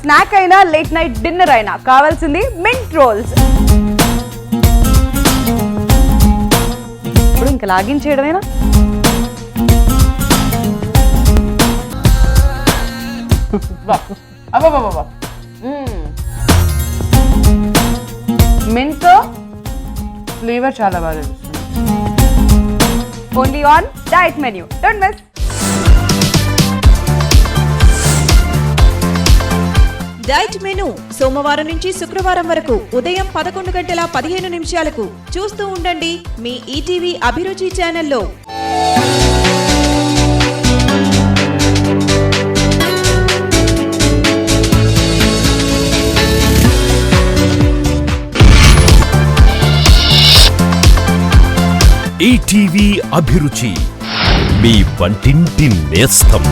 Snack అయినా late night dinner అయినా కావాల్సింది మింట్ రోల్స్. ఇప్పుడు ఇంకా లాగిన్ చేయడమేనా? మింట్ ఫ్లేవర్ చాలా బాగా తెలుస్తుంది. Only on diet menu. Don't miss. Diet menu సోమవారం నుంచి శుక్రవారం వరకు ఉదయం 11:15 చూస్తూ ఉండండి మీ ఈటీవీ అభిరుచి ఛానల్లో. ఈటీవీ అభిరుచి మీ వంటింటి నేస్తం.